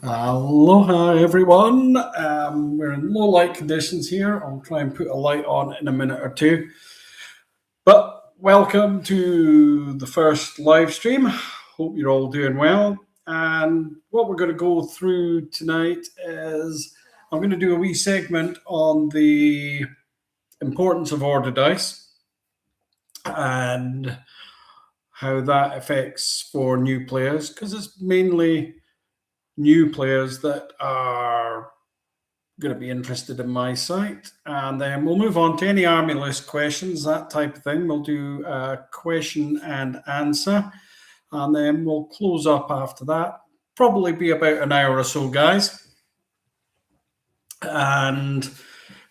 Aloha, everyone. We're in low light conditions here. I'll try and put a light on in a minute or two. But welcome to the first live stream. Hope you're all doing well. And what we're going to go through tonight is I'm going to do a wee segment on the importance of order dice and how that affects for new players, because it's mainly new players that are going to be interested in my site. And then we'll move on to any army list questions, that type of thing. We'll do a question and answer, and then we'll close up after that. Probably be about an hour or so, guys. And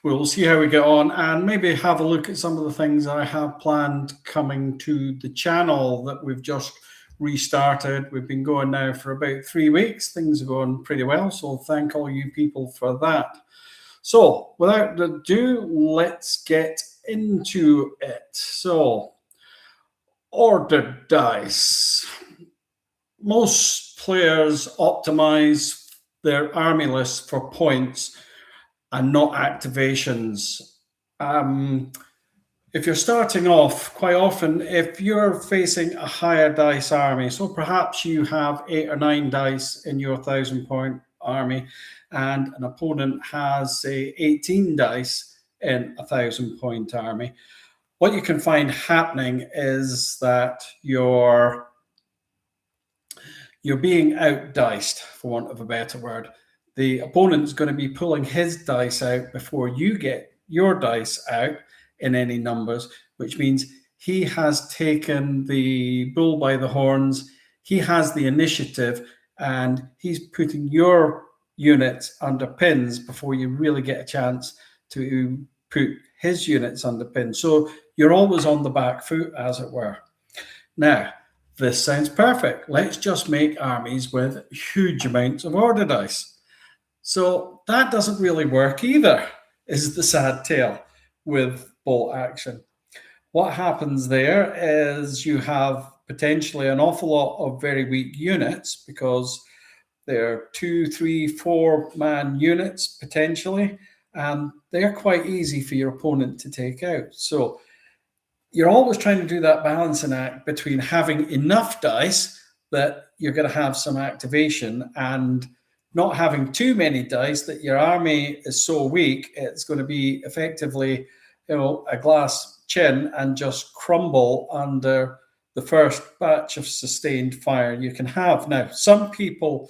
we'll see how we get on and maybe have a look at some of the things I have planned coming to the channel that we've just restarted. We've been going now for about 3 weeks. Things are going pretty well, so thank all you people for that. So without ado, let's get into it. So ordered dice. Most players optimize their army list for points and not activations. If you're starting off, quite often, if you're facing a higher dice army, so perhaps you have 8 or 9 dice in your 1,000-point army, and an opponent has, say, 18 dice in a 1,000-point army, what you can find happening is that you're being outdiced, for want of a better word. The opponent's going to be pulling his dice out before you get your dice out in any numbers, which means he has taken the bull by the horns, he has the initiative, and he's putting your units under pins before you really get a chance to put his units under pins. So you're always on the back foot, as it were. Now, this sounds perfect. Let's just make armies with huge amounts of order dice. So that doesn't really work either, is the sad tale with bolt action. What happens there is you have potentially an awful lot of very weak units because they're 2, 3, 4-man units potentially, and they're quite easy for your opponent to take out. So you're always trying to do that balancing act between having enough dice that you're going to have some activation and not having too many dice that your army is so weak it's going to be effectively, a glass chin and just crumble under the first batch of sustained fire you can have. Now, some people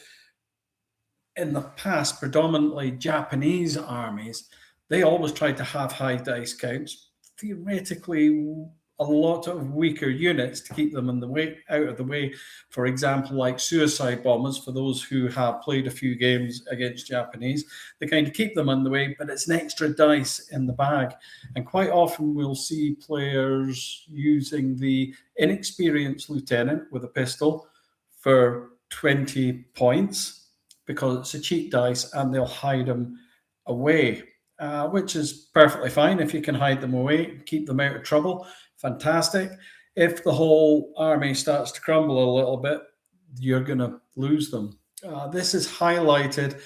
in the past, predominantly Japanese armies, they always tried to have high dice counts. Theoretically, a lot of weaker units to keep them out of the way. For example, like suicide bombers, for those who have played a few games against Japanese, they kind of keep them in the way, but it's an extra dice in the bag. And quite often we'll see players using the inexperienced lieutenant with a pistol for 20 points because it's a cheap dice and they'll hide them away. Which is perfectly fine. If you can hide them away, keep them out of trouble, fantastic. If the whole army starts to crumble a little bit, you're going to lose them. This is highlighted.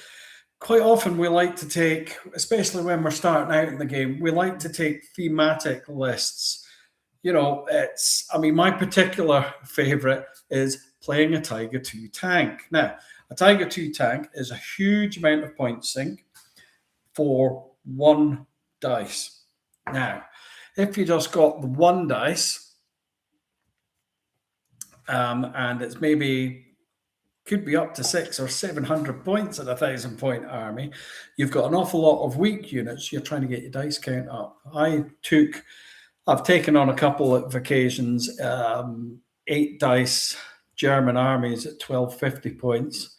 Quite often we like to take, especially when we're starting out in the game, we like to take thematic lists. My particular favorite is playing a Tiger 2 tank. Now, a Tiger 2 tank is a huge amount of point sink for 1 dice. Now, if you just got the 1 dice, and it's could be up to 600 or 700 points at a 1,000-point army, you've got an awful lot of weak units. You're trying to get your dice count up. I've taken on a couple of occasions 8 dice German armies at 1250 points,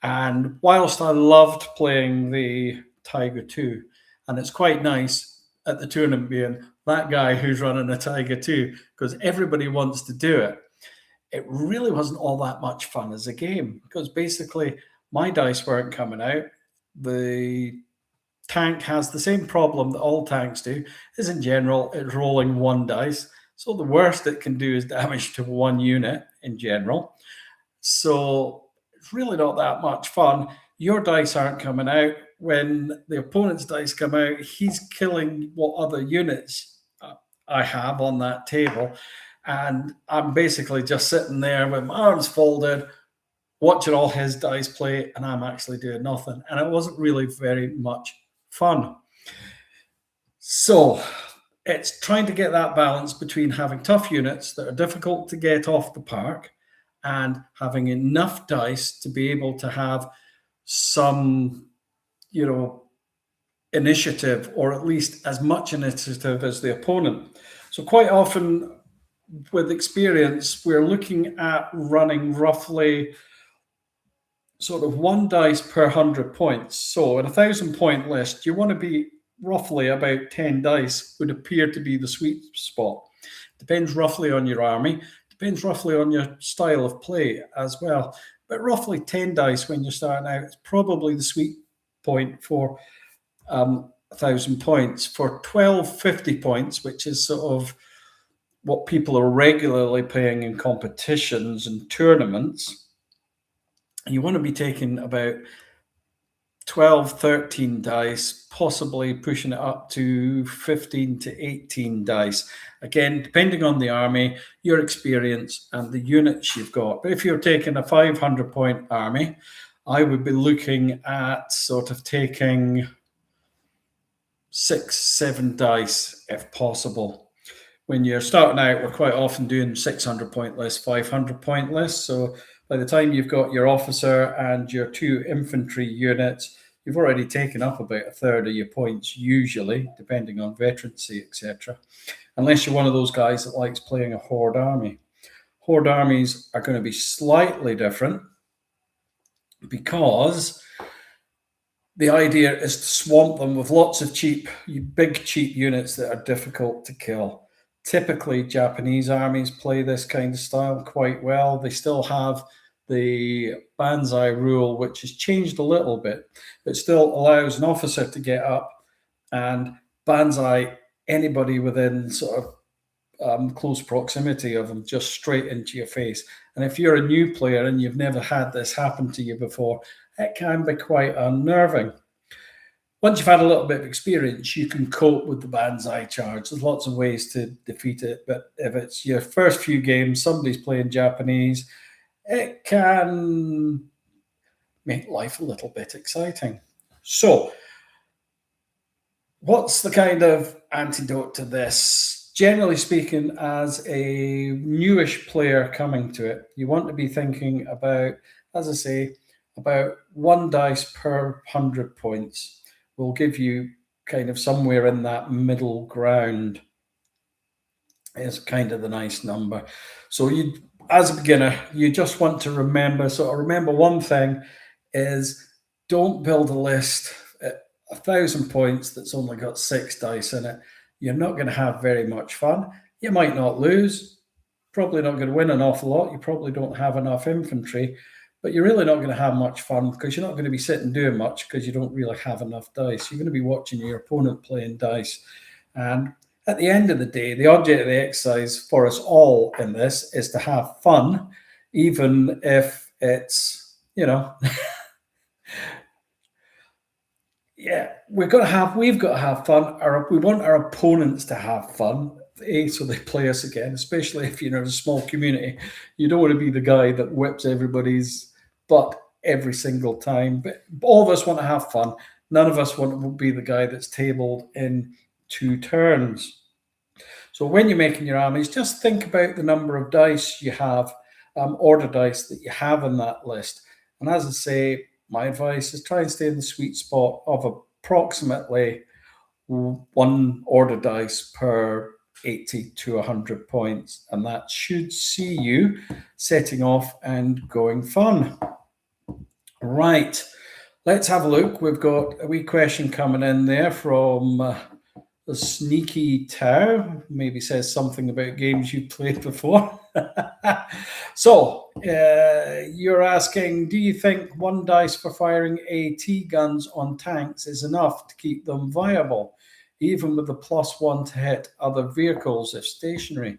and whilst I loved playing the Tiger 2, and it's quite nice at the tournament being that guy who's running a Tiger 2 because everybody wants to do it. It really wasn't all that much fun as a game because basically my dice weren't coming out. The tank has the same problem that all tanks do, is in general, it's rolling 1 dice. So the worst it can do is damage to 1 unit in general. So it's really not that much fun. Your dice aren't coming out. When the opponent's dice come out, he's killing what other units I have on that table. And I'm basically just sitting there with my arms folded, watching all his dice play, and I'm actually doing nothing. And it wasn't really very much fun. So it's trying to get that balance between having tough units that are difficult to get off the park and having enough dice to be able to have some, initiative, or at least as much initiative as the opponent. So quite often with experience, we're looking at running roughly sort of 1 dice per 100 points. So in a 1,000-point list, you want to be roughly about 10 dice would appear to be the sweet spot. Depends roughly on your army, depends roughly on your style of play as well. But roughly 10 dice when you're starting out is probably the sweet point for 1,000 points. For 1,250 points, which is sort of what people are regularly playing in competitions and tournaments, you want to be taking about 12, 13 dice, possibly pushing it up to 15 to 18 dice. Again, depending on the army, your experience, and the units you've got. But if you're taking a 500-point army, I would be looking at sort of taking 6, 7 dice if possible. When you're starting out, we're quite often doing 600-point lists, 500-point lists. So by the time you've got your officer and your 2 infantry units, you've already taken up about a third of your points, usually, depending on veterancy, etc. Unless you're one of those guys that likes playing a horde army. Horde armies are going to be slightly different because the idea is to swamp them with lots of big cheap units that are difficult to kill. Typically, Japanese armies play this kind of style quite well. They still have the Banzai rule, which has changed a little bit, but still allows an officer to get up and Banzai anybody within sort of close proximity of them, just straight into your face. And if you're a new player and you've never had this happen to you before, it can be quite unnerving. Once you've had a little bit of experience, you can cope with the Banzai charge. There's lots of ways to defeat it, but if it's your first few games, somebody's playing Japanese, it can make life a little bit exciting. So, what's the kind of antidote to this? Generally speaking, as a newish player coming to it, you want to be thinking about, as I say, about 1 dice per 100 points will give you kind of somewhere in that middle ground is kind of the nice number. So you, as a beginner, you just want to remember one thing is don't build a list at 1,000 points that's only got 6 dice in it. You're not going to have very much fun. You might not lose, probably not going to win an awful lot. You probably don't have enough infantry, but you're really not going to have much fun because you're not going to be sitting doing much because you don't really have enough dice. You're going to be watching your opponent playing dice. And at the end of the day, the object of the exercise for us all in this is to have fun, even if it's, yeah, we've got to have fun. We want our opponents to have fun. So they play us again, especially if you're in a small community. You don't want to be the guy that whips everybody's butt every single time. But all of us want to have fun. None of us want to be the guy that's tabled in 2 turns. So when you're making your armies, just think about the number of dice you have, order dice that you have in that list. And as I say, my advice is try and stay in the sweet spot of approximately 1 order dice per 80 to 100 points. And that should see you setting off and going fun. Right. Let's have a look. We've got a wee question coming in there from the Sneaky Tau. Maybe says something about games you played before. So you're asking, do you think 1 dice for firing AT guns on tanks is enough to keep them viable, even with the +1 to hit other vehicles if stationary?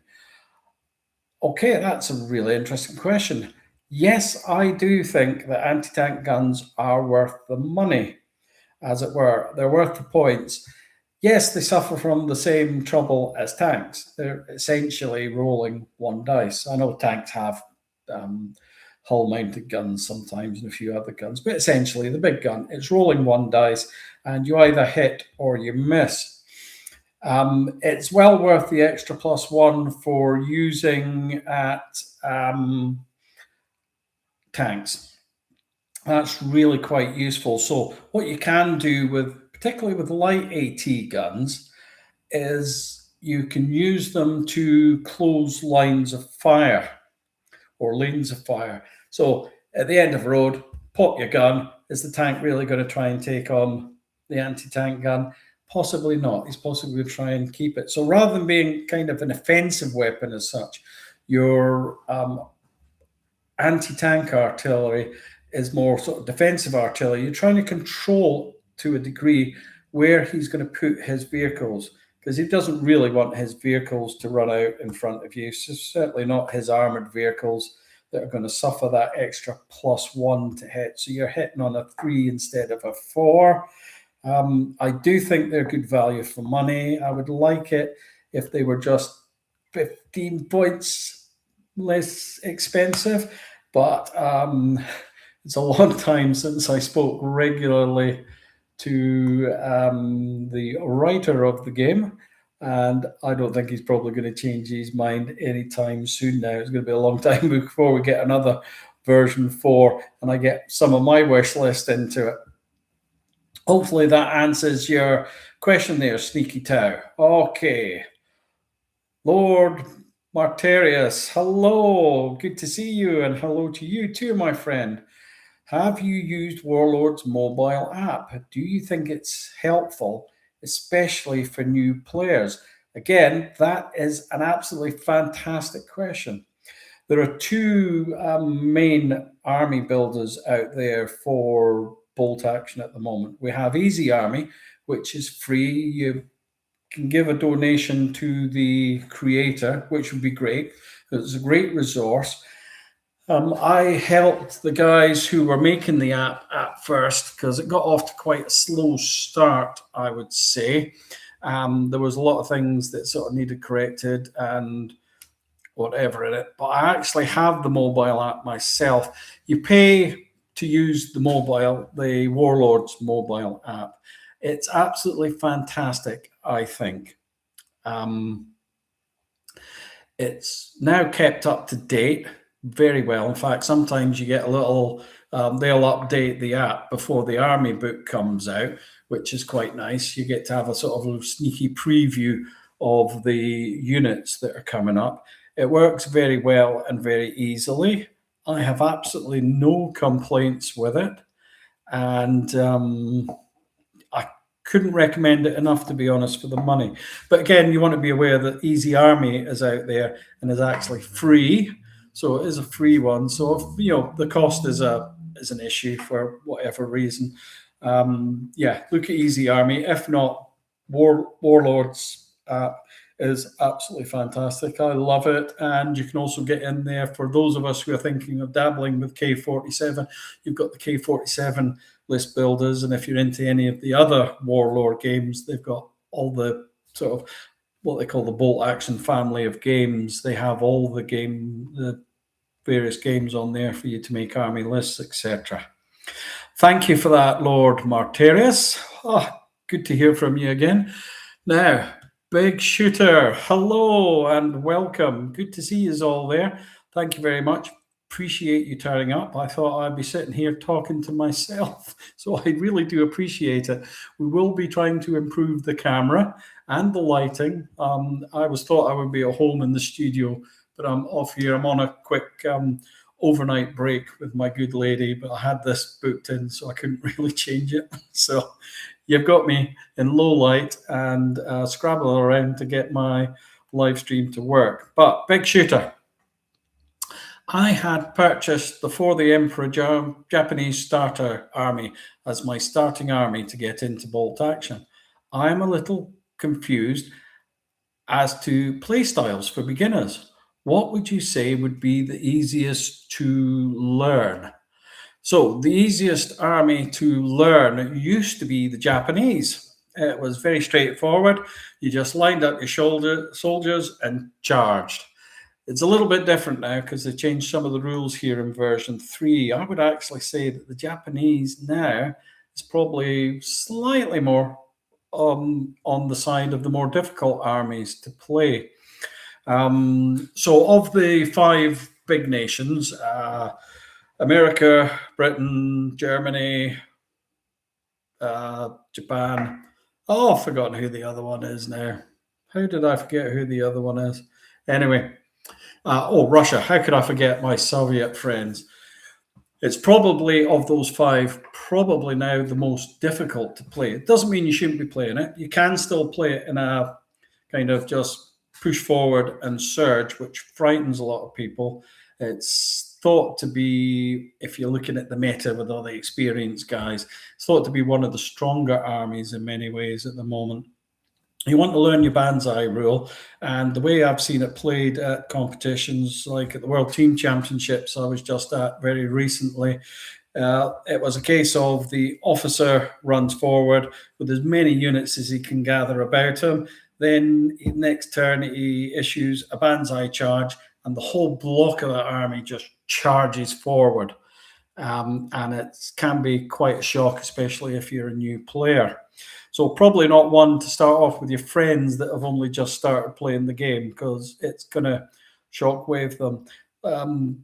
Okay, that's a really interesting question. Yes, I do think that anti-tank guns are worth the money, as it were. They're worth the points. Yes, they suffer from the same trouble as tanks. They're essentially rolling one dice. I know tanks have um, hull mounted guns sometimes and a few other guns, but essentially the big gun, it's rolling one dice and you either hit or you miss. It's well worth the extra +1 for using at tanks. That's really quite useful. So, what you can do with, particularly with light AT guns, is you can use them to close lines of fire or lanes of fire. So, at the end of a road, pop your gun. Is the tank really going to try and take on the anti tank gun? Possibly not. He's possibly going to try and keep it. So, rather than being kind of an offensive weapon as such, your anti-tank artillery is more sort of defensive artillery. You're trying to control to a degree where he's going to put his vehicles because he doesn't really want his vehicles to run out in front of you. So certainly not his armored vehicles that are going to suffer that extra +1 to hit. So you're hitting on a 3 instead of a 4. I do think they're good value for money. I would like it if they were just 15 points less expensive, but it's a long time since I spoke regularly to the writer of the game, and I don't think he's probably going to change his mind anytime soon now. It's going to be a long time before we get another version 4 and I get some of my wish list into it. Hopefully that answers your question there, Sneaky Tau. Okay. Lord Martarius, hello. Good to see you, and hello to you too, my friend. Have you used Warlord's mobile app? Do you think it's helpful, especially for new players? Again, that is an absolutely fantastic question. There are two main army builders out there for bolt action at the moment. We have Easy Army, which is free. You can give a donation to the creator, which would be great. It's a great resource. I helped the guys who were making the app at first because it got off to quite a slow start, I would say. There was a lot of things that sort of needed corrected and whatever in it, but I actually have the mobile app myself. You pay to use the Warlords mobile app. It's absolutely fantastic, I think. It's now kept up to date very well. In fact, sometimes you get a little, they'll update the app before the army book comes out, which is quite nice. You get to have a sort of sneaky preview of the units that are coming up. It works very well and very easily. I have absolutely no complaints with it. And I couldn't recommend it enough, to be honest, for the money. But again, you want to be aware that Easy Army is out there and is actually free. So it is a free one. So if, the cost is an issue for whatever reason, look at Easy Army. If not, Warlords is absolutely fantastic. I love it. And you can also get in there for those of us who are thinking of dabbling with K47. You've got the K47 list builders, and if you're into any of the other Warlord games, they've got all the sort of what they call the bolt action family of games. They have all the various games on there for you to make army lists, etc. Thank you for that, Lord Martarius. Good to hear from you again. Now, Big Shooter, hello and welcome. Good to see you all there. Thank you very much. Appreciate you turning up. I thought I'd be sitting here talking to myself, so I really do appreciate it. We will be trying to improve the camera and the lighting. I thought I would be at home in the studio, but I'm off here. I'm on a quick overnight break with my good lady, but I had this booked in, so I couldn't really change it. So you've got me in low light and scrabbling around to get my live stream to work. But Big Shooter, I had purchased the For the Emperor Japanese starter army as my starting army to get into bolt action. I'm a little confused as to playstyles for beginners. what would you say would be the easiest to learn? So the easiest army to learn used to be the Japanese. It was very straightforward. You just lined up your soldiers and charged. It's a little bit different now because they changed some of the rules here in version 3. I would actually say that the Japanese now is probably slightly more on the side of the more difficult armies to play. So of the 5 big nations, America, Britain, Germany, Japan. Oh, I've forgotten who the other one is now. How did I forget who the other one is? Anyway, Russia. How could I forget my Soviet friends? It's probably, of those 5, probably now the most difficult to play. It doesn't mean you shouldn't be playing it. You can still play it in a kind of just push forward and surge, which frightens a lot of people. It's thought to be, if you're looking at the meta with all the experienced guys, it's thought to be one of the stronger armies in many ways at the moment. You want to learn your Banzai rule, and the way I've seen it played at competitions like at the World Team Championships I was just at very recently, it was a case of the officer runs forward with as many units as he can gather about him. Then next turn he issues a Banzai charge, and the whole block of the army just charges forward. And it can be quite a shock, especially if you're a new player. So probably not one to start off with your friends that have only just started playing the game, because it's going to shockwave them.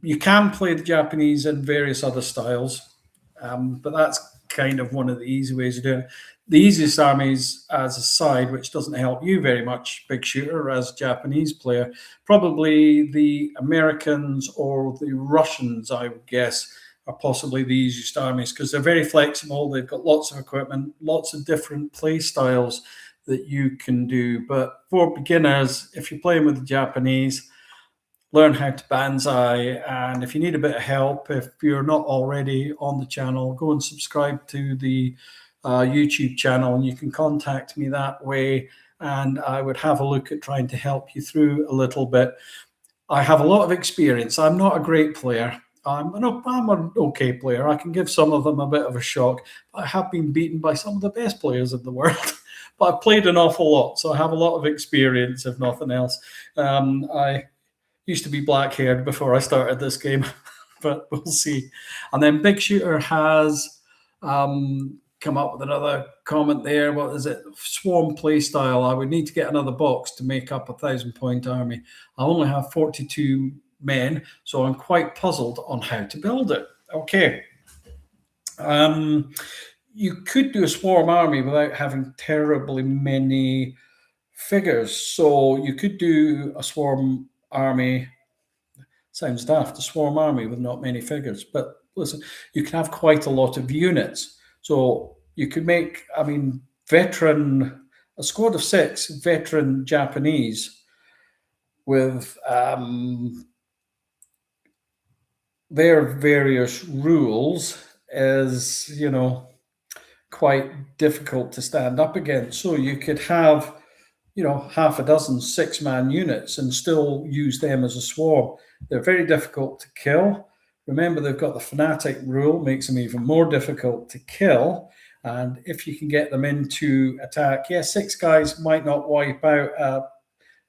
You can play the Japanese in various other styles, but that's kind of one of the easy ways of doing it. The easiest armies as a side, which doesn't help you very much, Big Shooter, as a Japanese player, probably the Americans or the Russians, I would guess, are possibly the easiest armies because they're very flexible. They've got lots of equipment, lots of different play styles that you can do. But for beginners, if you're playing with the Japanese, learn how to Banzai. And if you need a bit of help, if you're not already on the channel, go and subscribe to the YouTube channel, and you can contact me that way. And I would have a look at trying to help you through a little bit. I have a lot of experience. I'm not a great player. I'm an okay player. I can give some of them a bit of a shock. But I have been beaten by some of the best players in the world. But I've played an awful lot, so I have a lot of experience, if nothing else. I used to be black-haired before I started this game, but we'll see. And then Big Shooter has come up with another comment there. What is it? Swarm playstyle. I would need to get another box to make up a 1,000-point army. I only have 42 men, so I'm quite puzzled on how to build it. Okay. You could do a swarm army without having terribly many figures. So you could do a swarm army. Sounds daft, a swarm army with not many figures. But listen, you can have quite a lot of units. So you could make, a squad of 6 veteran Japanese with their various rules is, quite difficult to stand up against. So you could have, half a dozen 6-man units and still use them as a swarm. They're very difficult to kill. Remember, they've got the fanatic rule, makes them even more difficult to kill. And if you can get them into attack, 6 guys might not wipe out a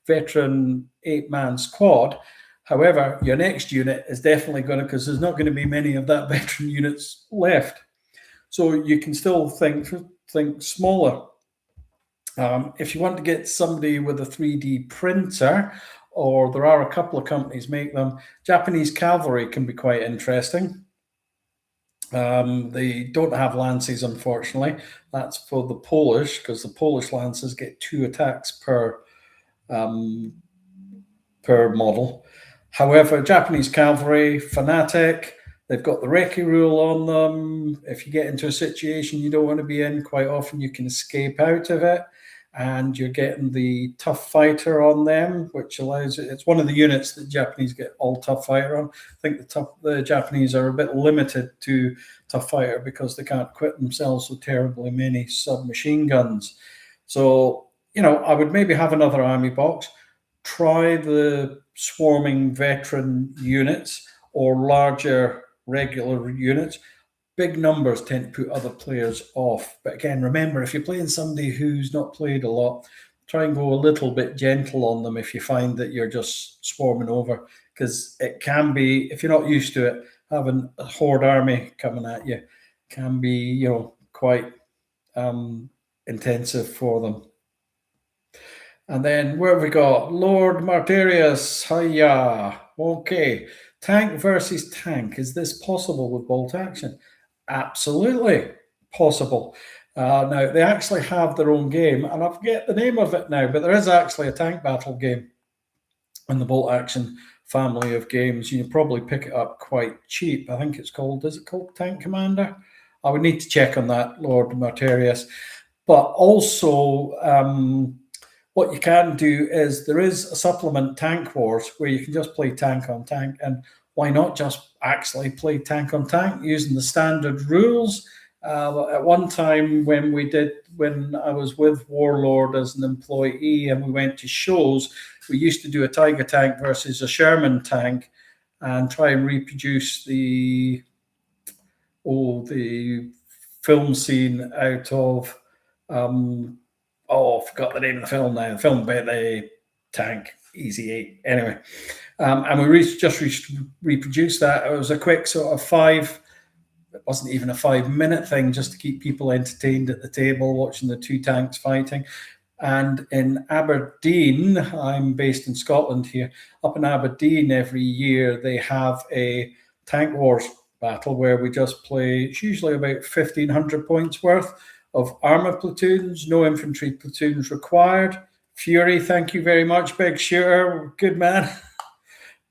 veteran 8-man squad. However, your next unit is definitely going to, because there's not going to be many of that veteran units left. So you can still think smaller. If you want to get somebody with a 3D printer, or there are a couple of companies make them, Japanese cavalry can be quite interesting. They don't have lances, unfortunately. That's for the Polish, because the Polish lances get 2 attacks per model. However, Japanese cavalry, fanatic, they've got the Recce rule on them. If you get into a situation you don't want to be in, quite often you can escape out of it. And you're getting the tough fighter on them, which allows it's one of the units that Japanese get all tough fighter on. I think the Japanese are a bit limited to tough fighter because they can't equip themselves with terribly many submachine guns. So, I would maybe have another army box, try the swarming veteran units or larger regular units, big numbers tend to put other players off. But again, remember, if you're playing somebody who's not played a lot, try and go a little bit gentle on them if you find that you're just swarming over, because it can be, if you're not used to it, having a horde army coming at you can be, quite intensive for them. And then where have we got? Lord Martirius, hiya. Okay. Tank versus tank. Is this possible with bolt action? Absolutely possible. Now, they actually have their own game, and I forget the name of it now, but there is actually a tank battle game in the bolt action family of games. You can probably pick it up quite cheap. I think is it called Tank Commander? I would need to check on that, Lord Martirius. But also, what you can do is there is a supplement, Tank Wars, where you can just play tank on tank. And why not just actually play tank on tank using the standard rules? At one time when I was with Warlord as an employee and we went to shows, we used to do a Tiger tank versus a Sherman tank and try and reproduce the film scene out of I forgot the name of the film now. The film about the tank, Easy 8. Anyway, and we just reproduced that. It was a quick sort of it wasn't even a 5-minute thing, just to keep people entertained at the table, watching the two tanks fighting. And in Aberdeen, I'm based in Scotland here, up in Aberdeen every year, they have a Tank Wars battle where we just play, it's usually about 1,500 points worth of armor platoons, no infantry platoons required. Fury, thank you very much, Big Shooter. Good man.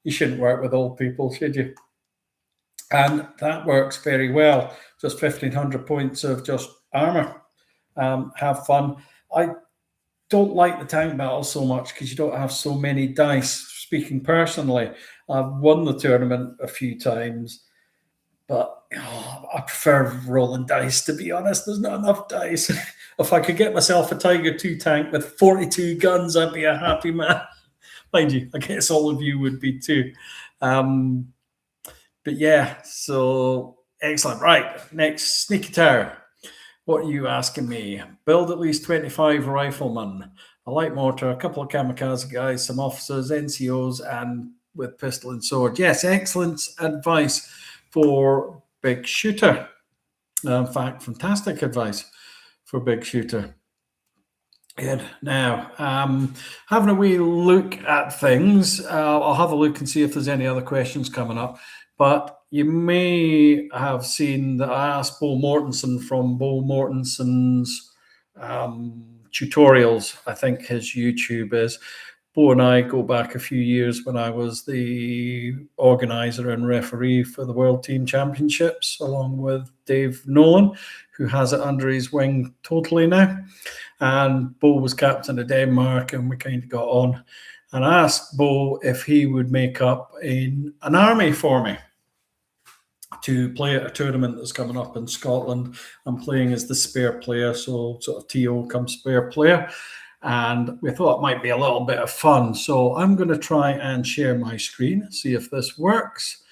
You shouldn't work with old people, should you? And that works very well. Just 1,500 points of just armor. Have fun. I don't like the tank battle so much because you don't have so many dice. Speaking personally, I've won the tournament a few times, but I prefer rolling dice, to be honest. There's not enough dice. If I could get myself a Tiger 2 tank with 42 guns, I'd be a happy man. Mind you, I guess all of you would be too. But yeah, so excellent. Right, next, Sneaky Tower. What are you asking me? Build at least 25 riflemen, a light mortar, a couple of kamikaze guys, some officers, NCOs, and with pistol and sword. Yes, excellent advice for Big Shooter. In fact, fantastic advice for Big Shooter. Good. Now, having a wee look at things, I'll have a look and see if there's any other questions coming up. But you may have seen that I asked Bo Mortensen from Bo Mortensen's tutorials, I think his YouTube is. Bo and I go back a few years when I was the organizer and referee for the World Team Championships, along with Dave Nolan, who has it under his wing totally now. And Bo was captain of Denmark, and we kind of got on. And I asked Bo if he would make up an army for me to play at a tournament that's coming up in Scotland. I'm playing as the spare player, so sort of TO come spare player. And we thought it might be a little bit of fun. So I'm going to try and share my screen, see if this works.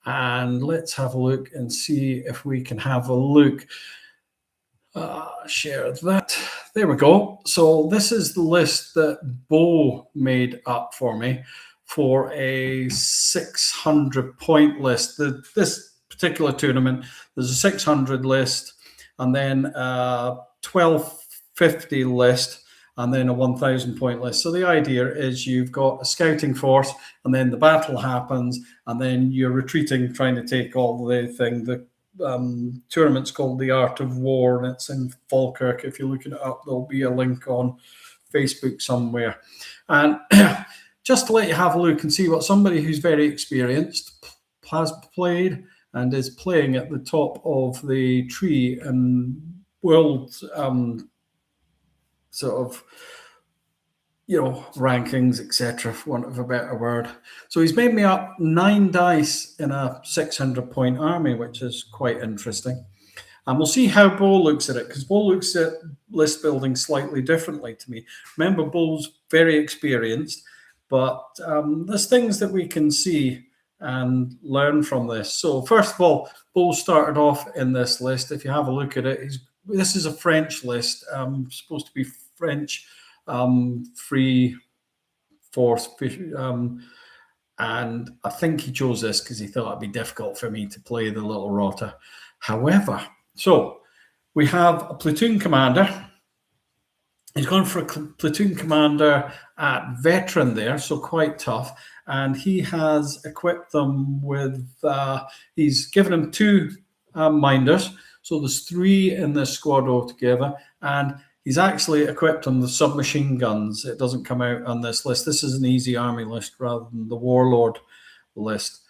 And let's have a look and see if we can have a look. Share that. There we go. So this is the list that Bo made up for me for a 600 point list. This particular tournament, there's a 600 list, and then a 1250 list, and then a 1,000 point list. So the idea is you've got a scouting force, and then the battle happens, and then you're retreating, trying to take all the thing. The tournament's called The Art of War, and it's in Falkirk. If you're looking it up, there'll be a link on Facebook somewhere. And just to let you have a look and see what somebody who's very experienced has played and is playing at the top of the tree and world sort of, rankings, etc., for want of a better word. So he's made me up 9 dice in a 600 point army, which is quite interesting. And we'll see how Bo looks at it, because Bo looks at list building slightly differently to me. Remember, Bo's very experienced, but there's things that we can see and learn from this. So first of all, Bo started off in this list. If you have a look at it, this is a French list, supposed to be French, free fourth, and I think he chose this because he thought it'd be difficult for me to play the little rotter. However, so we have a platoon commander. He's gone for a platoon commander at veteran there, so quite tough. And he has equipped them with, he's given them 2 minders. So there's 3 in this squad altogether. And he's actually equipped them with submachine guns. It doesn't come out on this list. This is an easy army list rather than the warlord list.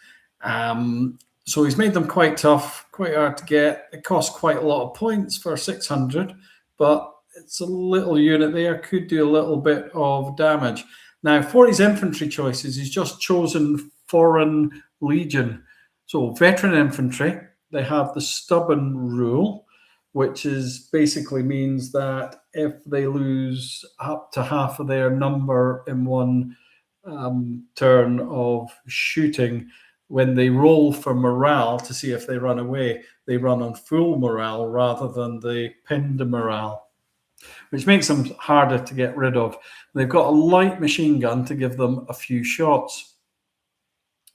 So he's made them quite tough, quite hard to get. It costs quite a lot of points for 600, but it's a little unit there, could do a little bit of damage. Now, for his infantry choices, he's just chosen Foreign Legion. So veteran infantry, they have the stubborn rule, which is basically means that if they lose up to half of their number in one turn of shooting, when they roll for morale to see if they run away, they run on full morale rather than the pinned morale, which makes them harder to get rid of. They've got a light machine gun to give them a few shots.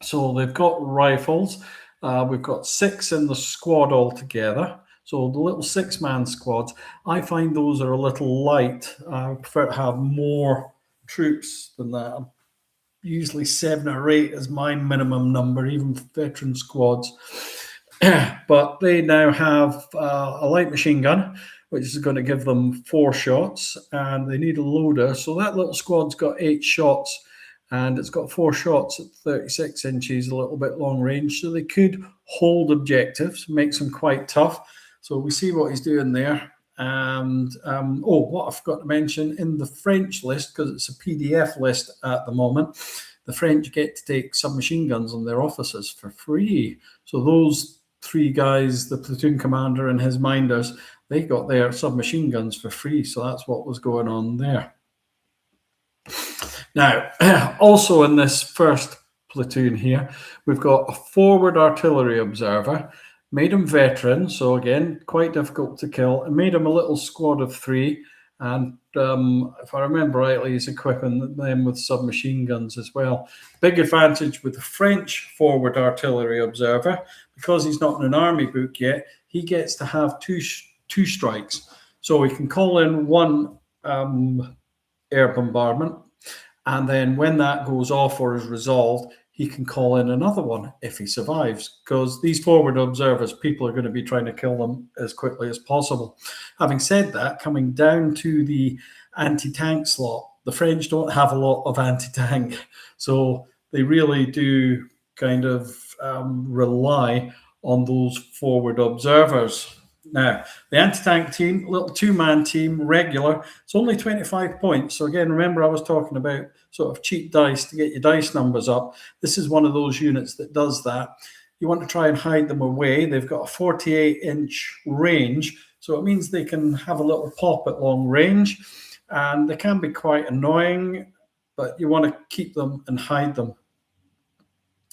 So they've got rifles. We've got 6 in the squad altogether. So the little 6-man squads, I find those are a little light. I prefer to have more troops than that. Usually 7 or 8 is my minimum number, even for veteran squads. But they now have a light machine gun, which is going to give them 4 shots, and they need a loader. So that little squad's got 8 shots, and it's got 4 shots at 36 inches, a little bit long range. So they could hold objectives, makes them quite tough. So we see what he's doing there. And what I forgot to mention, in the French list, because it's a PDF list at the moment, the French get to take submachine guns on their officers for free. So those 3 guys, the platoon commander and his minders, they got their submachine guns for free. So that's what was going on there. Now, also in this first platoon here, we've got a forward artillery observer. Made him veteran, so again, quite difficult to kill, and made him a little squad of 3. And if I remember rightly, he's equipping them with submachine guns as well. Big advantage with the French forward artillery observer, because he's not in an army book yet, he gets to have two strikes. So he can call in 1 air bombardment, and then when that goes off or is resolved, he can call in another one if he survives, because these forward observers, people are going to be trying to kill them as quickly as possible. Having said that, coming down to the anti-tank slot, the French don't have a lot of anti-tank, so they really do kind of rely on those forward observers. Now, the anti-tank team, little 2-man team, regular, it's only 25 points. So again, remember I was talking about sort of cheap dice to get your dice numbers up. This is one of those units that does that. You want to try and hide them away. They've got a 48-inch range, so it means they can have a little pop at long range, and they can be quite annoying, but you want to keep them and hide them.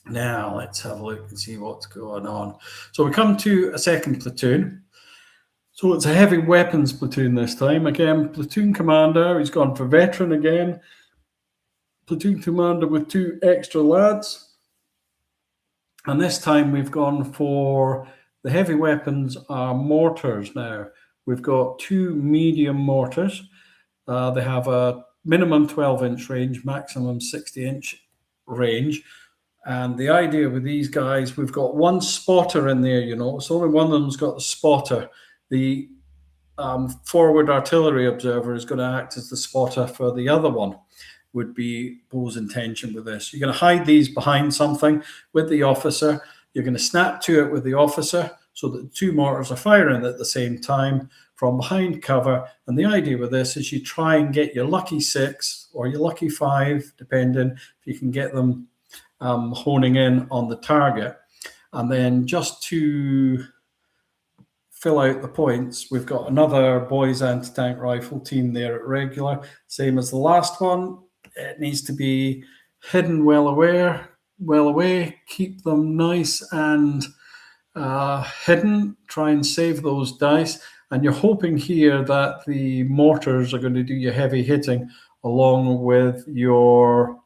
Now, let's have a look and see what's going on. So we come to a second platoon. So it's a heavy weapons platoon this time. Again, platoon commander, he's gone for veteran again. Platoon commander with 2 extra lads. And this time we've gone for the heavy weapons are mortars now. We've got 2 medium mortars. They have a minimum 12-inch range, maximum 60-inch range. And the idea with these guys, we've got 1 spotter in there, so only one of them's got the spotter. The forward artillery observer is going to act as the spotter for the other one, would be Bo's intention with this. You're going to hide these behind something with the officer. You're going to snap to it with the officer so that the 2 mortars are firing at the same time from behind cover. And the idea with this is you try and get your lucky 6 or your lucky 5, depending if you can get them honing in on the target. And then just to fill out the points, we've got another boys anti-tank rifle team there at regular, same as the last one. It needs to be hidden well away. Keep them nice and hidden. Try and save those dice. And you're hoping here that the mortars are going to do your heavy hitting along with your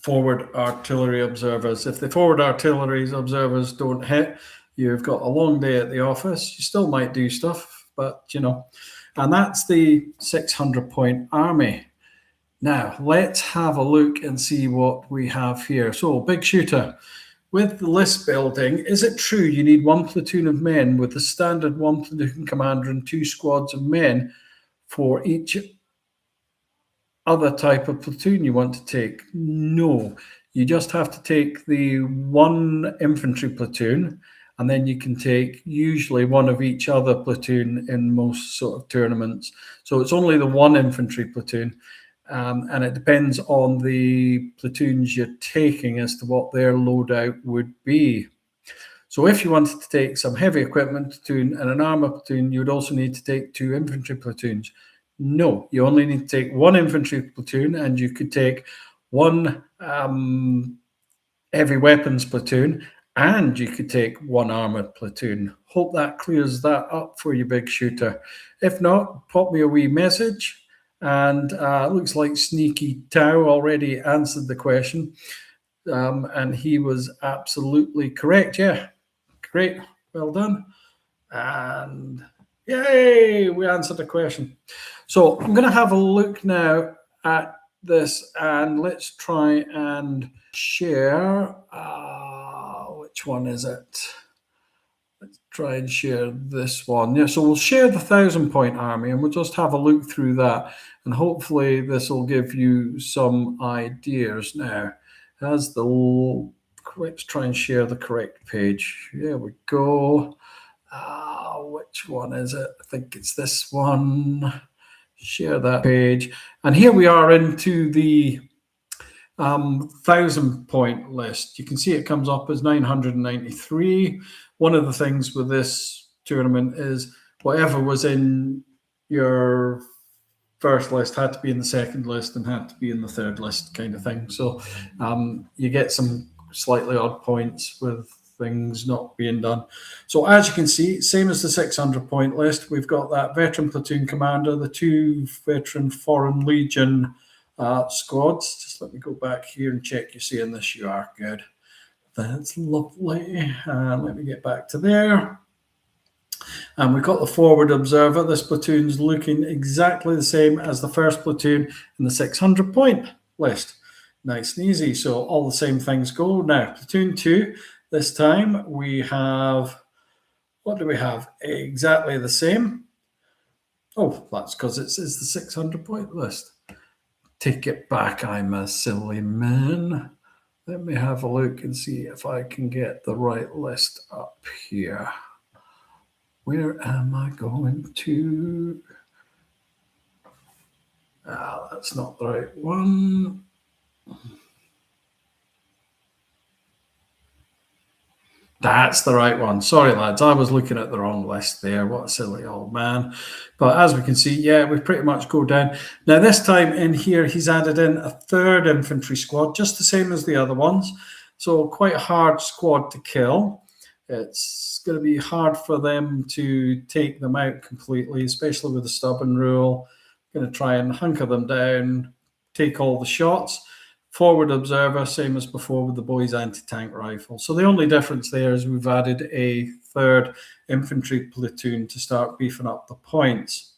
forward artillery observers. If the forward artillery observers don't hit, you've got a long day at the office. You still might do stuff, but you know. And that's the 600-point army. Now, let's have a look and see what we have here. So, big shooter. With the list building, is it true you need one platoon of men with the standard one platoon commander and 2 squads of men for each other type of platoon you want to take? No, you just have to take the 1 infantry platoon, and then you can take usually one of each other platoon in most sort of tournaments. So it's only the 1 infantry platoon. And it depends on the platoons you're taking as to what their loadout would be. So if you wanted to take some heavy equipment platoon and an armor platoon, you would also need to take 2 infantry platoons. No, you only need to take 1 infantry platoon, and you could take 1 heavy weapons platoon, and you could take 1 armored platoon. Hope that clears that up for you, big shooter. If not, pop me a wee message. And it looks like Sneaky Tao already answered the question. And he was absolutely correct. Yeah, great. Well done. And yay, we answered the question. So I'm going to have a look now at this, and let's try and share. Which one is it? Let's try and share this one. Yeah, so we'll share the 1,000-point army, and we'll just have a look through that. And hopefully this will give you some ideas now. Let's try and share the correct page. There we go. Which one is it? I think it's this one. Share that page. And here we are into the 1,000-point list. You can see it comes up as 993. One of the things with this tournament is whatever was in your first list had to be in the second list and had to be in the third list, kind of thing. So you get some slightly odd points with things not being done. So as you can see, same as the 600-point list, we've got that veteran platoon commander, the 2 veteran Foreign Legion squads. Just let me go back here and check you're seeing this. You are good. That's lovely. Let me get back to there. And we've got the forward observer. This platoon's looking exactly the same as the first platoon in the 600-point list. Nice and easy. So all the same things go. Now, platoon 2, this time we have, what do we have? Exactly the same. Oh, that's because it's the 600-point list. Take it back, I'm a silly man. Let me have a look and see if I can get the right list up here. Where am I going to? That's not the right one. That's the right one. Sorry, lads. I was looking at the wrong list there. What a silly old man. But as we can see, yeah, we pretty much go down. Now, this time in here, he's added in a 3rd infantry squad, just the same as the other ones. So quite a hard squad to kill. It's going to be hard for them to take them out completely, especially with the stubborn rule. Going to try and hunker them down, take all the shots. Forward observer, same as before with the boys anti-tank rifle. So the only difference there is we've added a 3rd infantry platoon to start beefing up the points.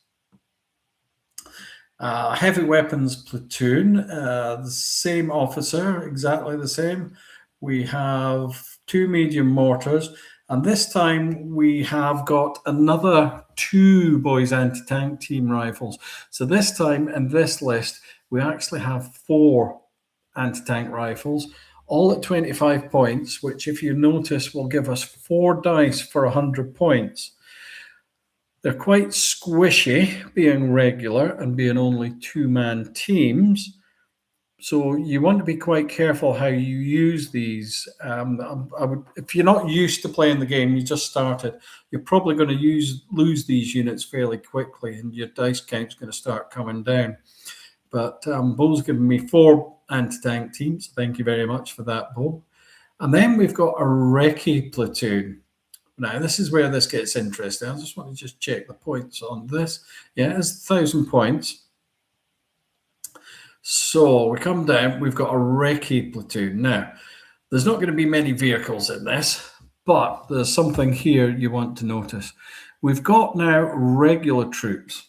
Heavy weapons platoon, the same officer, exactly the same. We have 2 medium mortars, and this time we have got another 2 boys anti-tank team rifles. So this time in this list, we actually have 4 anti-tank rifles, all at 25 points, which if you notice will give us 4 dice for 100 points. They're quite squishy, being regular and being only 2-man teams. So you want to be quite careful how you use these. If you're not used to playing the game, you just started, you're probably going to lose these units fairly quickly, and your dice count's going to start coming down. But Bo's given me 4 anti-tank teams. Thank you very much for that, Bo. And then we've got a recce platoon. Now, this is where this gets interesting. I just want to check the points on this. Yeah, it's 1,000 points. So we come down, we've got a recce platoon. Now, there's not going to be many vehicles in this, but there's something here you want to notice. We've got now regular troops,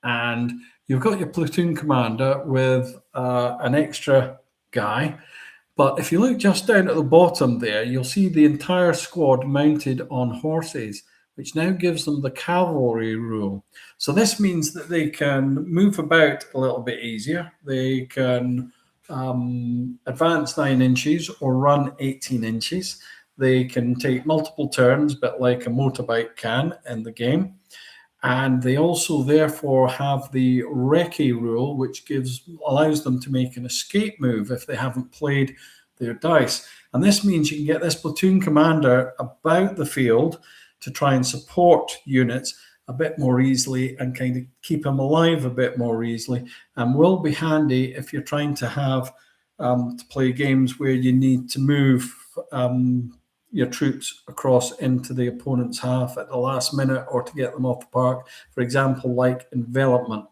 and you've got your platoon commander with an extra guy. But if you look just down at the bottom there, you'll see the entire squad mounted on horses, which now gives them the cavalry rule. So this means that they can move about a little bit easier. They can advance 9 inches or run 18 inches. They can take multiple turns, but like a motorbike can in the game. And they also therefore have the recce rule, which allows them to make an escape move if they haven't played their dice. And this means you can get this platoon commander about the field to try and support units a bit more easily and kind of keep them alive a bit more easily, and will be handy if you're trying to have to play games where you need to move your troops across into the opponent's half at the last minute or to get them off the park, for example, like envelopment.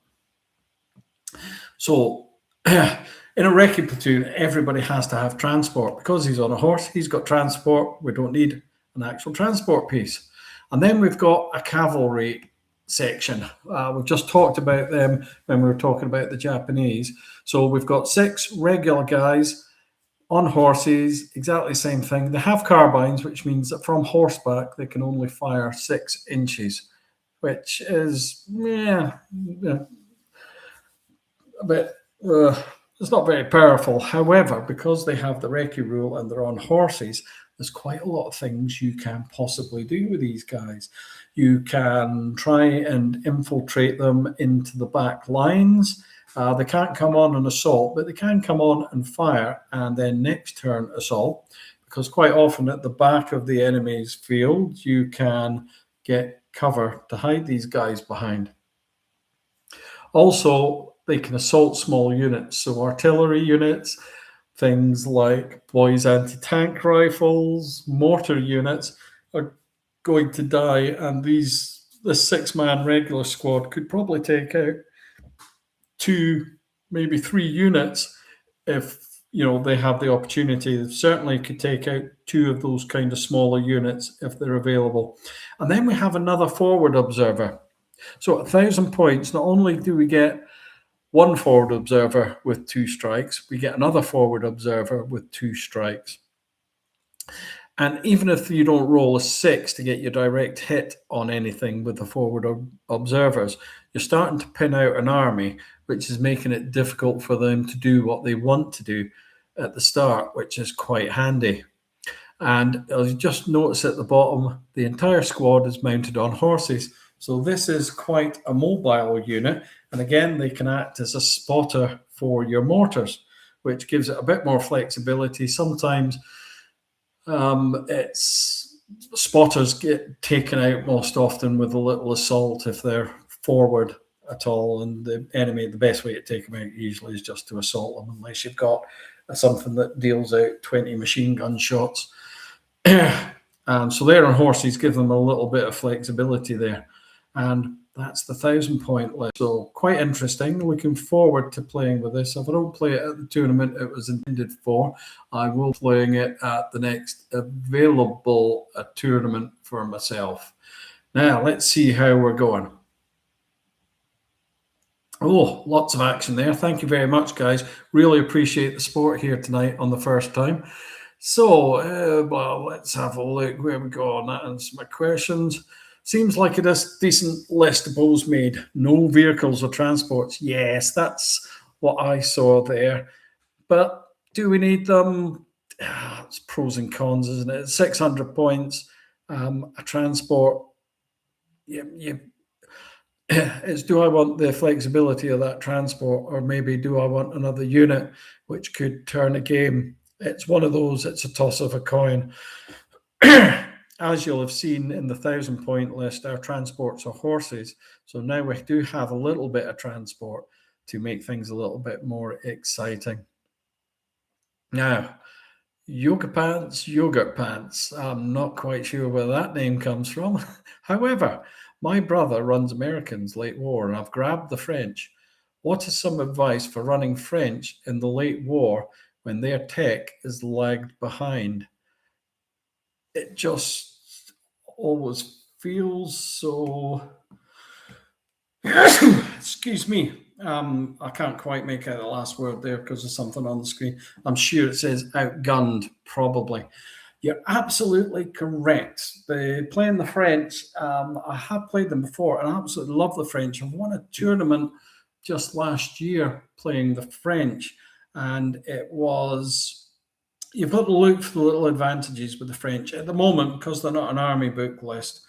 So in a recce platoon, everybody has to have transport. Because he's on a horse, he's got transport. We don't need an actual transport piece. And then we've got a cavalry section. We've just talked about them when we were talking about the Japanese. So we've got 6 regular guys on horses, exactly the same thing. They have carbines, which means that from horseback, they can only fire 6 inches, which is, a bit, it's not very powerful. However, because they have the recce rule and they're on horses, there's quite a lot of things you can possibly do with these guys. You can try and infiltrate them into the back lines. They can't come on an assault, but they can come on and fire and then next turn assault, because quite often at the back of the enemy's field, you can get cover to hide these guys behind. Also, they can assault small units, so artillery units, things like boys anti-tank rifles, mortar units are going to die, and this 6-man regular squad could probably take out 2, maybe 3 units if they have the opportunity. They certainly could take out 2 of those kind of smaller units if they're available. And then we have another forward observer. So at 1,000 points, not only do we get 1 forward observer with 2 strikes, we get another forward observer with 2 strikes. And even if you don't roll a 6 to get your direct hit on anything with the forward observers, you're starting to pin out an army, which is making it difficult for them to do what they want to do at the start, which is quite handy. And as you just notice at the bottom, the entire squad is mounted on horses. So this is quite a mobile unit. And again, they can act as a spotter for your mortars, which gives it a bit more flexibility. Sometimes spotters get taken out most often with a little assault if they're forward at all, and the enemy, the best way to take them out usually is just to assault them, unless you've got something that deals out 20 machine gun shots. And so they're on horses, give them a little bit of flexibility there. And that's the 1,000 point list. So quite interesting. Looking forward to playing with this. If I don't play it at the tournament it was intended for, I will be playing it at the next available tournament for myself. Now, let's see how we're going. Oh, lots of action there. Thank you very much, guys. Really appreciate the support here tonight on the first time. So, well, let's have a look where we go on that. Answer my questions. Seems like it is a decent list Bo's made. No vehicles or transports. Yes, that's what I saw there. But do we need them? It's pros and cons, isn't it? 600 points, a transport. It's, do I want the flexibility of that transport, or maybe do I want another unit which could turn a game? It's one of those, it's a toss of a coin. As you'll have seen in the 1,000 point list, our transports are horses. So now we do have a little bit of transport to make things a little bit more exciting. Now, yogurt pants. I'm not quite sure where that name comes from. However, my brother runs Americans late war, and I've grabbed the French. What is some advice for running French in the late war when their tech is lagged behind? It just always feels so. Excuse me. I can't quite make out the last word there because there's something on the screen. I'm sure it says outgunned, probably. You're absolutely correct. Playing the French, I have played them before, and I absolutely love the French. I've won a tournament just last year playing the French, and it was, you've got to look for the little advantages with the French. At the moment, because they're not an army book list,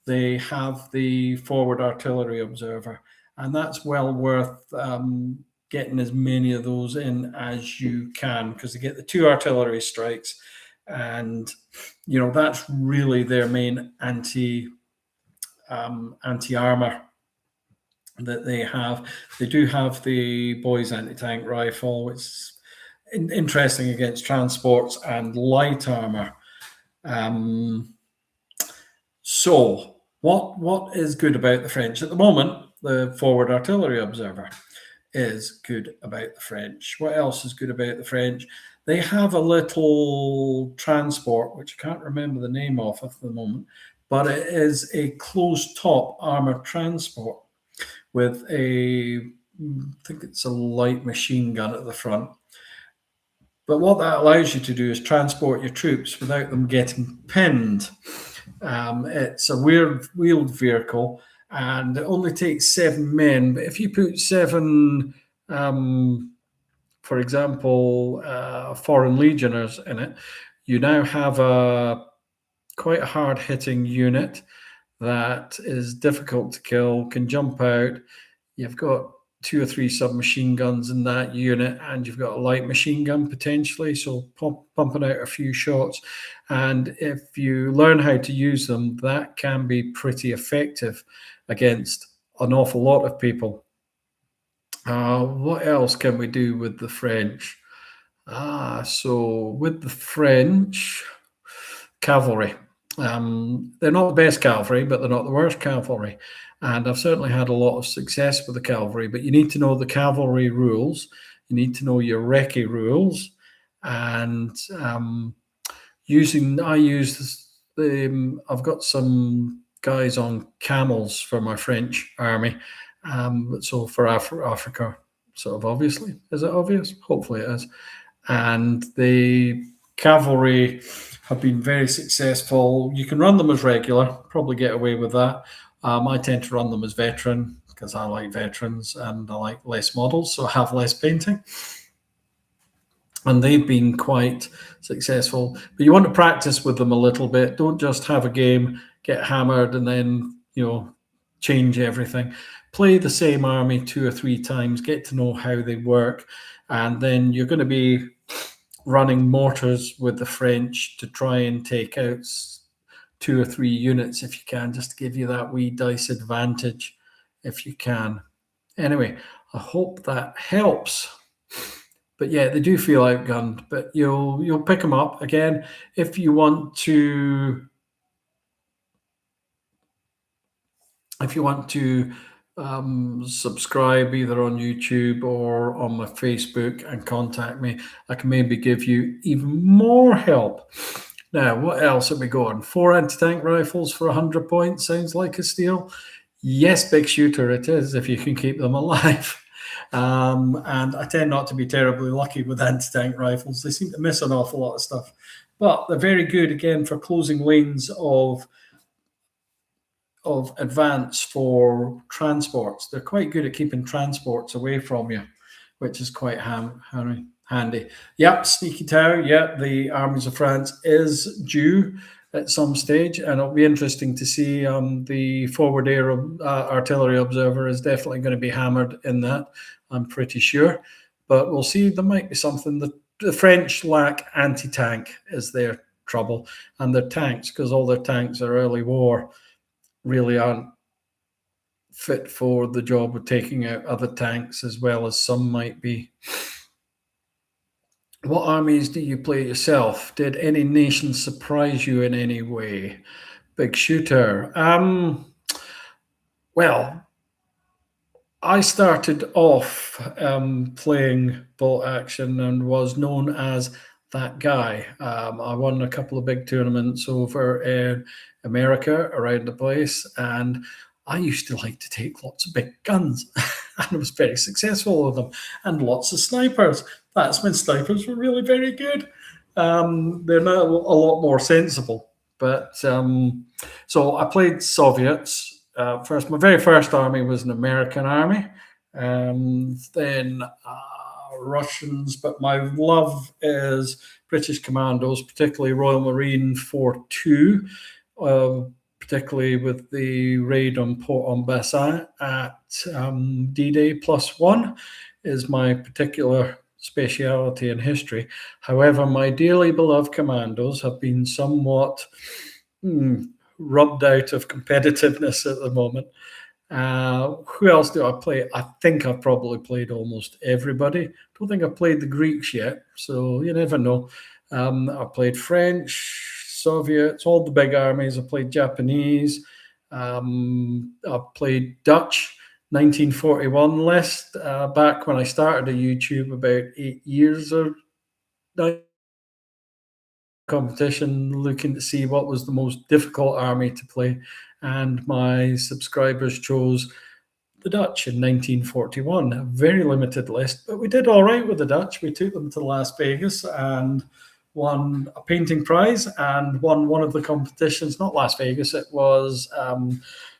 they have the forward artillery observer, and that's well worth getting as many of those in as you can, because they get the 2 artillery strikes, and that's really their main anti-armor that they have. They do have the boys anti-tank rifle, which is interesting against transports and light armor. So what is good about the French at the moment? The forward artillery observer is good about the French. What else is good about the French? They have a little transport, which I can't remember the name of at the moment, but it is a closed top armored transport with I think it's a light machine gun at the front. But what that allows you to do is transport your troops without them getting pinned. It's a wheeled vehicle, and it only takes 7 men. But if you put 7, for example, foreign legionnaires in it, you now have quite a hard-hitting unit that is difficult to kill, can jump out. You've got 2 or 3 submachine guns in that unit, and you've got a light machine gun potentially, so pumping out a few shots. And if you learn how to use them, that can be pretty effective against an awful lot of people. What else can we do with the French? So with the French, cavalry. They're not the best cavalry, but they're not the worst cavalry. And I've certainly had a lot of success with the cavalry, but you need to know the cavalry rules. You need to know your recce rules. And I've got some guys on camels for my French army. So for Africa, sort of obviously. Is it obvious? Hopefully it is. And the cavalry have been very successful. You can run them as regular, probably get away with that. I tend to run them as veteran because I like veterans and I like less models, so I have less painting. And they've been quite successful. But you want to practice with them a little bit. Don't just have a game, get hammered, and then change everything. Play the same army 2 or 3 times, get to know how they work, and then you're going to be running mortars with the French to try and take out 2 or 3 units if you can, just to give you that wee dice advantage if you can. Anyway, I hope that helps. But yeah, they do feel outgunned, but you'll pick them up again if you want to. If you want to subscribe either on YouTube or on my Facebook and contact me, I can maybe give you even more help. Now, what else have we got? 4 anti-tank rifles for 100 points. Sounds like a steal. Yes, big shooter it is, if you can keep them alive. And I tend not to be terribly lucky with anti-tank rifles. They seem to miss an awful lot of stuff. But they're very good, again, for closing lanes of advance for transports. They're quite good at keeping transports away from you, which is quite handy. Yep, Sneaky Tower. Yep, the Armies of France is due at some stage, and it'll be interesting to see. The forward air artillery observer is definitely going to be hammered in that, I'm pretty sure. But we'll see. There might be something. The French lack anti-tank is their trouble, and their tanks, because all their tanks are early war, really aren't fit for the job of taking out other tanks as well as some might be. What armies do you play yourself? Did any nation surprise you in any way? Big shooter. Well, I started off playing bolt action and was known as that guy. I won a couple of big tournaments over in America around the place, and I used to like to take lots of big guns, and I was very successful with them, and lots of snipers. That's when snipers were really very good. They're now a lot more sensible, but so I played Soviets. First, my very first army was an American army, and then Russians. But my love is British Commandos, particularly Royal Marine 4-2, particularly with the raid on Port-en-Bessin at D-Day +1 is my particular speciality in history. However, my dearly beloved Commandos have been somewhat rubbed out of competitiveness at the moment. Who else do I play? I think I've probably played almost everybody. Don't think I've played the Greeks yet, so you never know. I played French, Soviets, all the big armies. I played Japanese. I played Dutch, 1941 list, back when I started a YouTube about 8 years or 9 competition, looking to see what was the most difficult army to play, and my subscribers chose the Dutch in 1941. A very limited list, but we did all right with the Dutch. We took them to Las Vegas and won a painting prize and won one of the competitions. Not Las Vegas, it was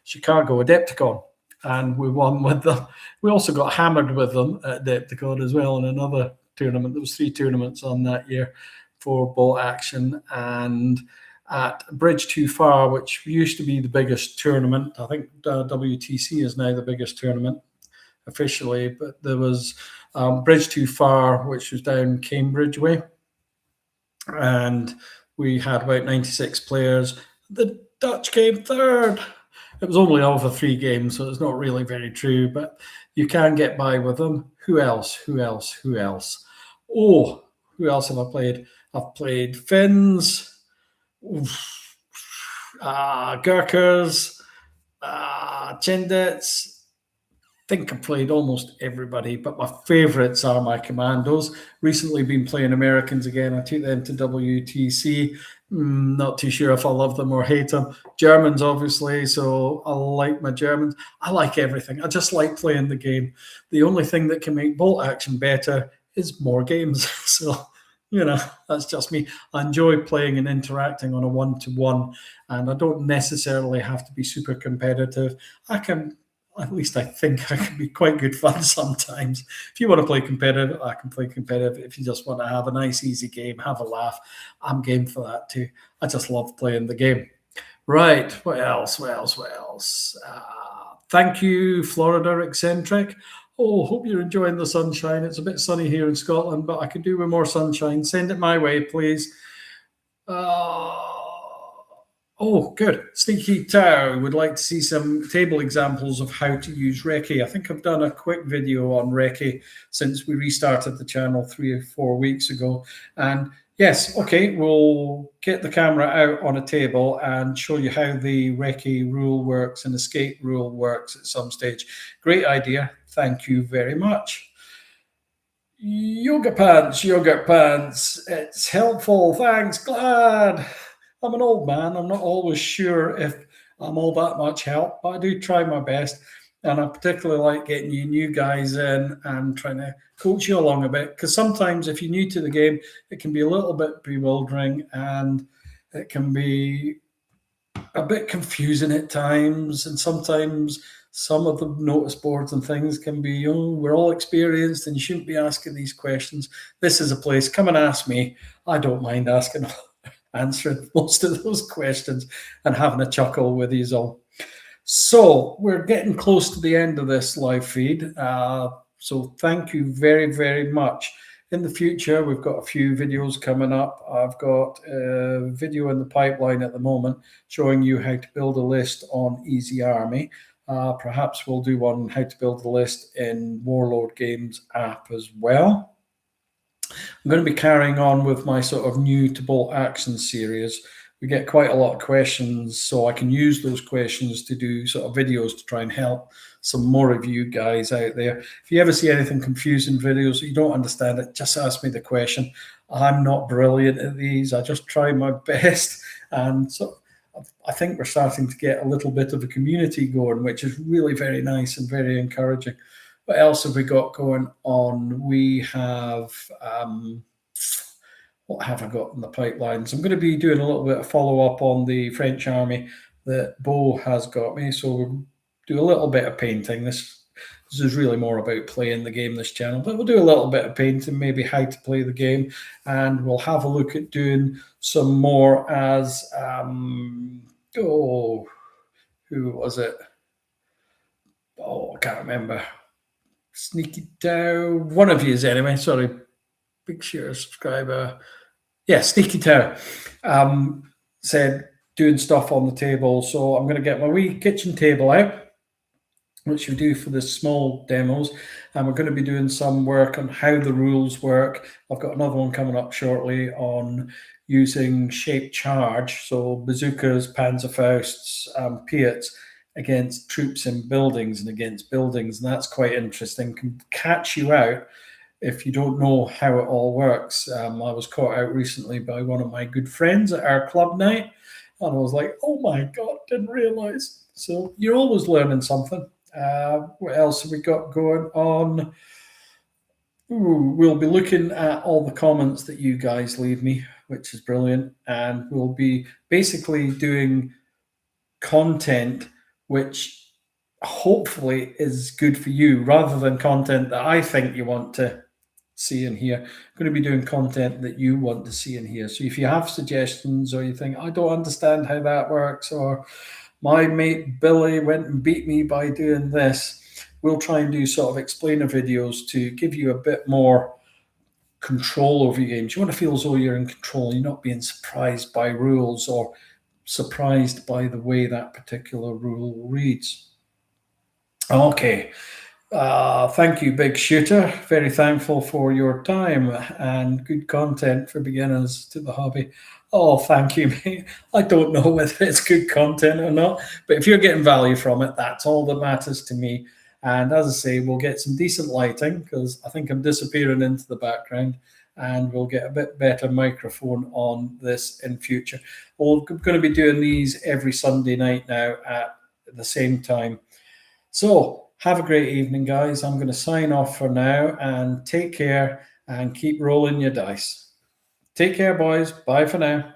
Chicago Adepticon, and we won with them. We also got hammered with them at Adepticon as well in another tournament. There was 3 tournaments on that year for bolt action, and at Bridge Too Far, which used to be the biggest tournament. I think WTC is now the biggest tournament officially, but there was Bridge Too Far, which was down Cambridge way, and we had about 96 players. The Dutch came third. It was only over 3 games, so it's not really very true, but you can get by with them. Who else? Who else? Who else? Oh, who else have I played? I've played Finns, Gurkhas, Chindits. I think I played almost everybody, but my favourites are my Commandos. Recently been playing Americans again. I took them to WTC. Not too sure if I love them or hate them. Germans, obviously, so I like my Germans. I like everything. I just like playing the game. The only thing that can make bolt action better is more games. So, that's just me. I enjoy playing and interacting on a one-to-one, and I don't necessarily have to be super competitive. At least I think I can be quite good fun sometimes. If you want to play competitive, I can play competitive. If you just want to have a nice, easy game, have a laugh, I'm game for that too. I just love playing the game. Right, what else? Thank you, Florida Eccentric. Oh, hope you're enjoying the sunshine. It's a bit sunny here in Scotland, but I could do with more sunshine. Send it my way, please. Oh, good. Sneaky Tao would like to see some table examples of how to use Recce. I think I've done a quick video on Recce since we restarted the channel 3 or 4 weeks ago. And yes, okay, we'll get the camera out on a table and show you how the Recce rule works and escape rule works at some stage. Great idea. Thank you very much. Yogurt pants. It's helpful. Thanks, glad. I'm an old man. I'm not always sure if I'm all that much help, but I do try my best. And I particularly like getting you new guys in and trying to coach you along a bit. Because sometimes if you're new to the game, it can be a little bit bewildering and it can be a bit confusing at times. And sometimes some of the notice boards and things can be, we're all experienced and you shouldn't be asking these questions. This is a place, come and ask me. I don't mind answering most of those questions and having a chuckle with you all. So we're getting close to the end of this live feed. So thank you very, very much. In the future, we've got a few videos coming up. I've got a video in the pipeline at the moment showing you how to build a list on Easy Army. Perhaps we'll do one how to build a list in Warlord Games app as well. I'm going to be carrying on with my sort of new to bolt action series. We get quite a lot of questions, so I can use those questions to do sort of videos to try and help some more of you guys out there. If you ever see anything confusing videos, you don't understand it, just ask me the question. I'm not brilliant at these. I just try my best. And so I think we're starting to get a little bit of a community going, which is really very nice and very encouraging. What else have we got going on? We have, what have I got in the pipelines? I'm going to be doing a little bit of follow-up on the French army that Bo has got me. So we'll do a little bit of painting. This is really more about playing the game, this channel, but we'll do a little bit of painting, maybe how to play the game, and we'll have a look at doing some more as, who was it? Oh, I can't remember. Sneaky Tower, one of you anyway, sorry, big share subscriber. Yeah, Sneaky Tower said doing stuff on the table. So I'm going to get my wee kitchen table out, which we do for the small demos, and we're going to be doing some work on how the rules work. I've got another one coming up shortly on using shaped charge, so bazookas, Panzerfausts, Piats against troops in buildings and against buildings, and that's quite interesting. Can catch you out if you don't know how it all works. I was caught out recently by one of my good friends at our club night, and I was like, oh my God, didn't realize. So you're always learning something. What else have we got going on? We'll be looking at all the comments that you guys leave me, which is brilliant. And we'll be basically doing content which hopefully is good for you rather than content that I think you want to see and hear. I'm going to be doing content that you want to see and hear. So if you have suggestions, or you think, I don't understand how that works, or my mate Billy went and beat me by doing this, we'll try and do sort of explainer videos to give you a bit more control over your games. You want to feel as though you're in control. You're not being surprised by rules or surprised by the way that particular rule reads. Okay. Thank you, Big Shooter. Very thankful for your time and good content for beginners to the hobby. Oh, thank you, mate. I don't know whether it's good content or not, but if you're getting value from it, that's all that matters to me. And as I say, we'll get some decent lighting because I think I'm disappearing into the background, and we'll get a bit better microphone on this in future. We're going to be doing these every Sunday night now at the same time. So have a great evening, guys. I'm going to sign off for now, and take care and keep rolling your dice. Take care, boys. Bye for now.